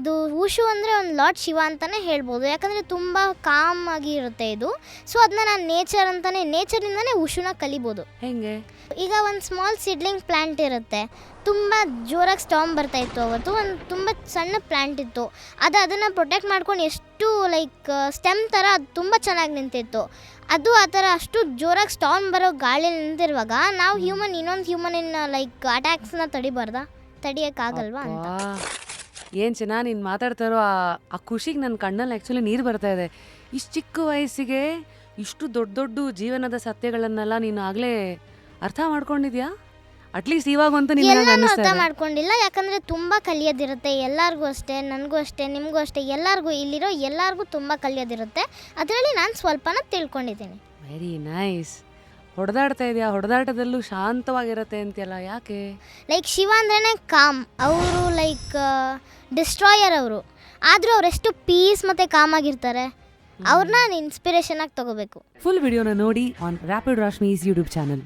ಇದು ಊಶು ಅಂದರೆ ಒಂದು ಲಾರ್ಡ್ ಶಿವ ಅಂತಲೇ ಹೇಳ್ಬೋದು. ಯಾಕಂದರೆ ತುಂಬ ಕಾಮ್ ಆಗಿ ಇರುತ್ತೆ ಇದು. ಸೊ ಅದನ್ನ ನಾನು ನೇಚರಿಂದನೇ ಊಶುನ ಕಲಿಬೋದು. ಹೆಂಗೆ? ಈಗ ಒಂದು ಸ್ಮಾಲ್ ಸಿಡ್ಲಿಂಗ್ ಪ್ಲ್ಯಾಂಟ್ ಇರುತ್ತೆ, ತುಂಬ ಜೋರಾಗಿ ಸ್ಟಾರ್ಮ್ ಬರ್ತಾಯಿತ್ತು. ಅವತ್ತು ಒಂದು ತುಂಬ ಸಣ್ಣ ಪ್ಲ್ಯಾಂಟ್ ಇತ್ತು, ಅದನ್ನು ಪ್ರೊಟೆಕ್ಟ್ ಮಾಡ್ಕೊಂಡು ಎಷ್ಟು ಲೈಕ್ ಸ್ಟೆಮ್ ಥರ ಅದು ತುಂಬ ಚೆನ್ನಾಗಿ ನಿಂತಿತ್ತು. ಅದು ಆ ಥರ ಅಷ್ಟು ಜೋರಾಗಿ ಸ್ಟಾರ್ಮ್ ಬರೋ ಗಾಳಿ ನಿಂತಿರುವಾಗ ನಾವು ಇನ್ನೊಂದು ಹ್ಯೂಮನಿನ ಲೈಕ್ ಅಟ್ಯಾಕ್ಸ್ನ ತಡಿಯೋಕ್ಕಾಗಲ್ವಾ ಅಂತ. ಏನು ಚೆನ್ನಾಗಿ ನೀನು ಮಾತಾಡ್ತಾರೋ ಆ ಖುಷಿಗೆ ನನ್ನ ಕಣ್ಣಲ್ಲಿ ಆ್ಯಕ್ಚುಲಿ ನೀರು ಬರ್ತಾ ಇದೆ. ಇಷ್ಟು ಚಿಕ್ಕ ವಯಸ್ಸಿಗೆ ಇಷ್ಟು ದೊಡ್ಡ ದೊಡ್ಡ ಜೀವನದ ಸತ್ಯಗಳನ್ನೆಲ್ಲ ನೀನು ಆಗಲೇ ಅರ್ಥ ಮಾಡ್ಕೊಂಡಿದ್ಯಾ? ಅಟ್ಲೀಸ್ಟ್ ಇವಾಗಂತೂ ಎಲ್ಲಾನು ಅರ್ಥ ಮಾಡ್ಕೊಂಡಿಲ್ಲ, ಯಾಕಂದರೆ ತುಂಬ ಕಲಿಯೋದಿರುತ್ತೆ ಎಲ್ಲರಿಗೂ ಅಷ್ಟೇ, ನನಗೂ ಅಷ್ಟೇ, ನಿಮಗೂ ಅಷ್ಟೇ, ಇಲ್ಲಿರೋ ಎಲ್ಲರಿಗೂ ತುಂಬ ಕಲಿಯೋದಿರುತ್ತೆ. ಅದರಲ್ಲಿ ನಾನು ಸ್ವಲ್ಪನ ತಿಳ್ಕೊಂಡಿದ್ದೀನಿ. Very nice. ಹೊಡೆದಾಡ್ತಾ ಇದೆಯಾ? ಹೊಡೆದಾಟದಲ್ಲೂ ಶಾಂತವಾಗಿರುತ್ತೆ ಅಂತೆಲ್ಲ, ಯಾಕೆ? ಲೈಕ್ ಶಿವ ಅಂದ್ರೇ ಕಾಮ್, ಅವರು ಲೈಕ್ ಡಿಸ್ಟ್ರಾಯರ್ ಅವರು. ಆದರೂ ಅವರೆಷ್ಟು ಪೀಸ್ ಮತ್ತು ಕಾಮ್ ಆಗಿರ್ತಾರೆ. ಅವ್ರನ್ನ ಇನ್ಸ್ಪಿರೇಷನ್ ಆಗಿ ತಗೋಬೇಕು. ಫುಲ್ ವಿಡಿಯೋನ ನೋಡಿ ಆನ್ ರ್ಯಾಪಿಡ್ ರಾಶ್ಮೀಸ್ ಯೂಟ್ಯೂಬ್ ಚಾನಲ್.